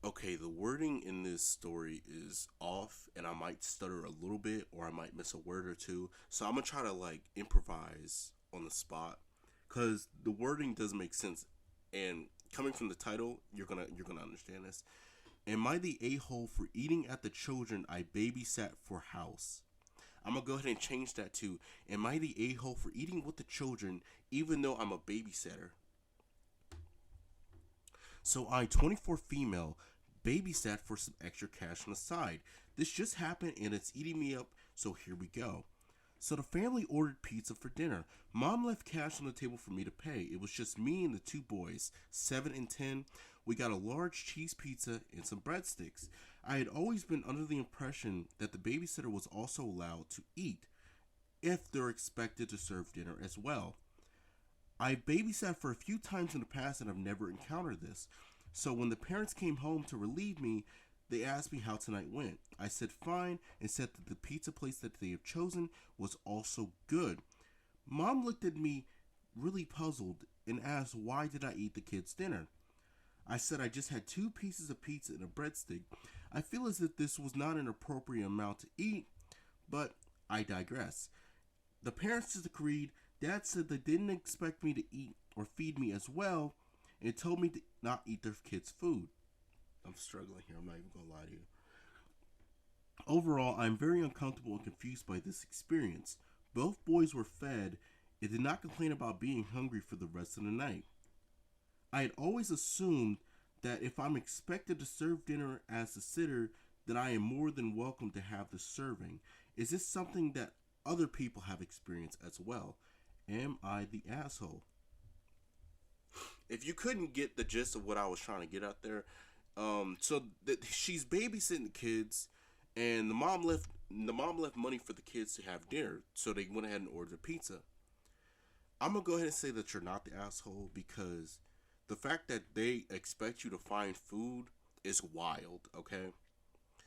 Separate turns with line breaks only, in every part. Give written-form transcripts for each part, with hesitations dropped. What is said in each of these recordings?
Okay, the wording in this story is off, and I might stutter a little bit, or I might miss a word or two. So I'm gonna try to like improvise on the spot, cause the wording doesn't make sense. And coming from the title, you're gonna understand this. Am I the a hole for eating at the children I babysat for house? I'm gonna go ahead and change that to Am I the a hole for eating with the children even though I'm a babysitter? So I, 24 female, babysat for some extra cash on the side. This just happened and it's eating me up, so here we go. So the family ordered pizza for dinner. Mom left cash on the table for me to pay. It was just me and the two boys, 7 and 10. We got a large cheese pizza and some breadsticks. I had always been under the impression that the babysitter was also allowed to eat if they're expected to serve dinner as well. I babysat for a few times in the past and I've never encountered this. So when the parents came home to relieve me, they asked me how tonight went. I said fine and said that the pizza place that they have chosen was also good. Mom looked at me really puzzled and asked why did I eat the kids' dinner. I said I just had two pieces of pizza and a breadstick. I feel as if this was not an appropriate amount to eat, but I digress. The parents disagreed. Dad said they didn't expect me to eat or feed me as well and told me to not eat their kids' food. I'm struggling here, I'm not even gonna lie to you. Overall, I'm very uncomfortable and confused by this experience. Both boys were fed and did not complain about being hungry for the rest of the night. I had always assumed that if I'm expected to serve dinner as a sitter, then I am more than welcome to have the serving. Is this something that other people have experienced as well? Am I the asshole? If you couldn't get the gist of what I was trying to get out there, she's babysitting the kids, and the mom left money for the kids to have dinner, so they went ahead and ordered pizza. I'm gonna go ahead and say that you're not the asshole because the fact that they expect you to find food is wild. Okay,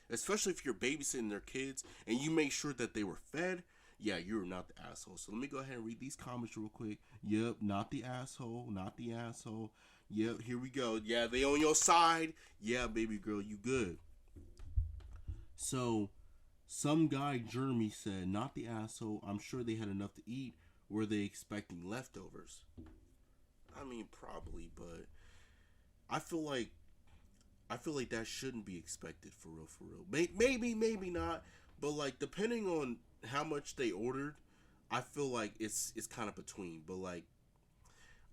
especially if you're babysitting their kids and you make sure that they were fed. Yeah, you're not the asshole. So let me go ahead and read these comments real quick. Yep, not the asshole, not the asshole. Yep, here we go. Yeah, they on your side. Yeah, baby girl, you good. So some guy Jeremy said, not the asshole. I'm sure they had enough to eat. Were they expecting leftovers? I mean, probably, but I feel like I feel like that shouldn't be expected for real, for real. Maybe, maybe not, but like depending on how much they ordered, I feel like it's kind of between. But like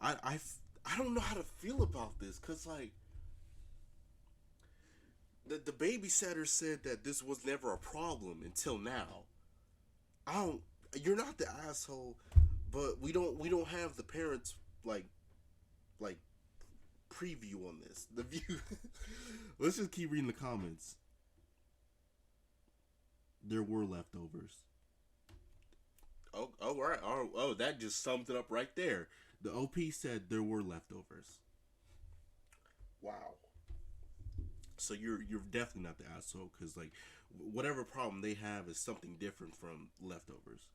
I I don't know how to feel about this because like the babysitter said that this was never a problem until now. I don't. You're not the asshole, but we don't have the parents like like preview on this. The view. Let's just keep reading the comments. There were leftovers. Oh, right. Oh, that just sums it up right there. The OP said there were leftovers. Wow. So you're definitely not the asshole because like whatever problem they have is something different from leftovers.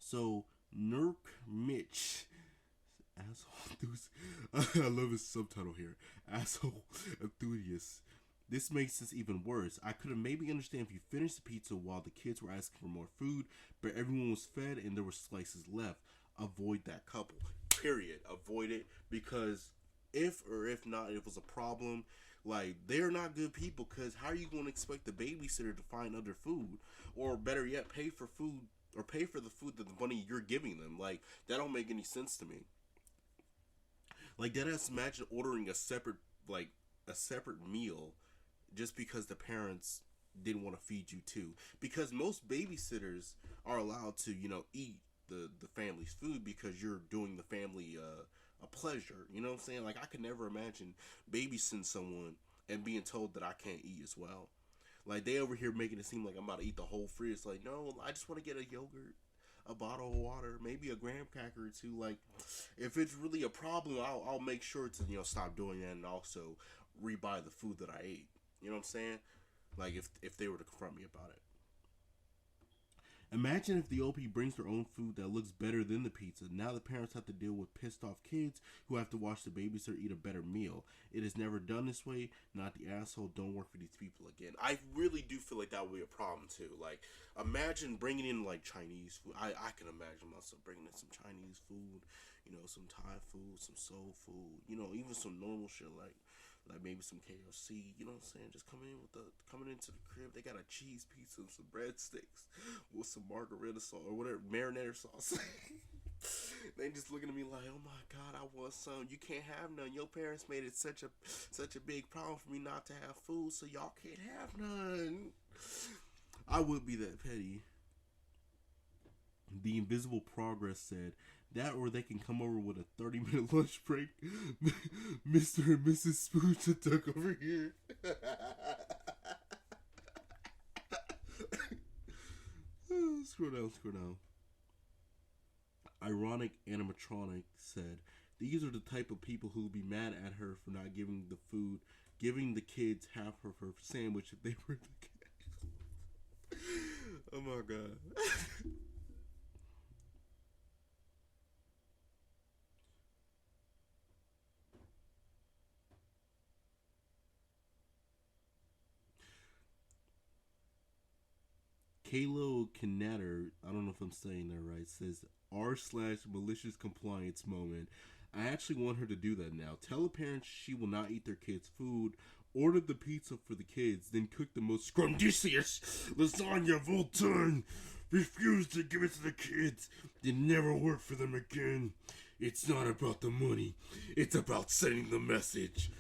So Nurk Mitch, asshole enthusiast. I love his subtitle here. Asshole enthusiast. This makes this even worse. I could have maybe understand if you finished the pizza while the kids were asking for more food, but everyone was fed and there were slices left. Avoid that couple. Period. Avoid it because if or if not, if it was a problem, like they're not good people. Because how are you going to expect the babysitter to find other food, or better yet, pay for food or pay for the food that the money you're giving them? Like that don't make any sense to me. Like that has imagine ordering a separate meal just because the parents didn't want to feed you too. Because most babysitters are allowed to, eat the family's food because you're doing the family a pleasure. You know what I'm saying? Like I could never imagine babysitting someone and being told that I can't eat as well. Like they over here making it seem like I'm about to eat the whole fridge. It's like no, I just want to get a yogurt, a bottle of water, maybe a graham cracker or two. Like if it's really a problem, I'll make sure to stop doing that and also rebuy the food that I ate. You know what I'm saying? Like if they were to confront me about it. Imagine if the OP brings their own food that looks better than the pizza. Now the parents have to deal with pissed off kids who have to watch the babysitter eat a better meal. It is never done this way. Not the asshole. Don't work for these people again. I really do feel like that would be a problem too. Like, imagine bringing in like Chinese food. I can imagine myself bringing in some Chinese food, some Thai food, some soul food, even some normal shit like maybe some KFC, you know what I'm saying? Just coming into the crib, they got a cheese pizza and some breadsticks with some margarita sauce or whatever, marinara sauce. They just looking at me like, oh my god, I want some. You can't have none. Your parents made it such a big problem for me not to have food, so y'all can't have none. I would be that petty. The Invisible Progress said, that or they can come over with a 30-minute lunch break. Mr. and Mrs. Spooge are tuck over here. Scroll down. Ironic Animatronic said, these are the type of people who would be mad at her for not giving the kids half of her sandwich if they were the kids. Oh my god. Kalo Knatter, I don't know if I'm saying that right, says r/malicious compliance moment. I actually want her to do that now. Tell the parents she will not eat their kids' food. Order the pizza for the kids, then cook the most scrumdiddlous lasagna of all time. Refuse to give it to the kids, then never work for them again. It's not about the money. It's about sending the message.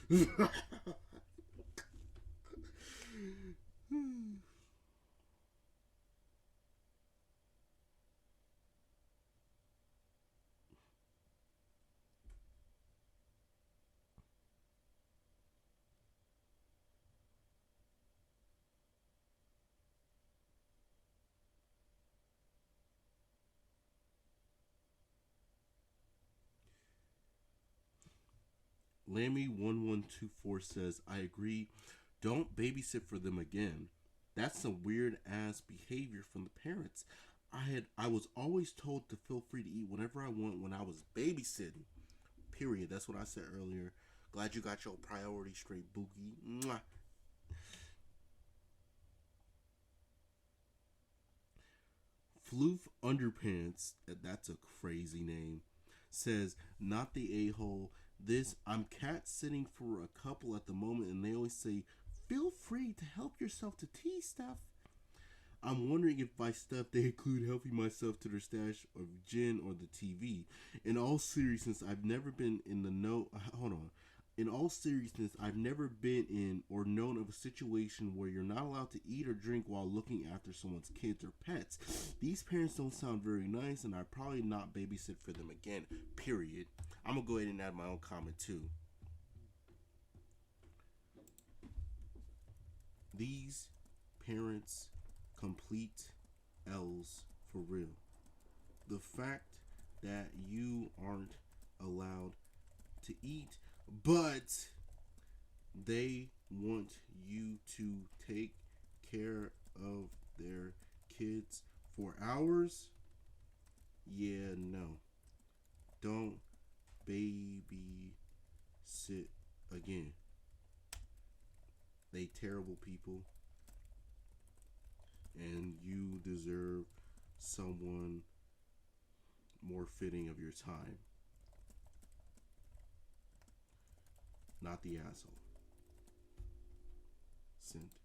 Lammy1124 says, I agree. Don't babysit for them again. That's some weird ass behavior from the parents. I was always told to feel free to eat whatever I want when I was babysitting. Period. That's what I said earlier. Glad you got your priorities straight, Boogie. Mwah. Floof Underpants, that's a crazy name, says, not the a-hole. I'm cat sitting for a couple at the moment and they always say, feel free to help yourself to tea stuff. I'm wondering if by stuff they include helping myself to their stash of gin or the TV. In all seriousness, I've never been in the know. Hold on. In all seriousness, I've never been in or known of a situation where you're not allowed to eat or drink while looking after someone's kids or pets. These parents don't sound very nice, and I probably not babysit for them again. Period. I'm gonna go ahead and add my own comment too. These parents complete L's for real. The fact that you aren't allowed to eat, but they want you to take care of their kids for hours. Yeah, no. Don't baby sit again. They terrible people. And you deserve someone more fitting of your time. Not the asshole. Sent.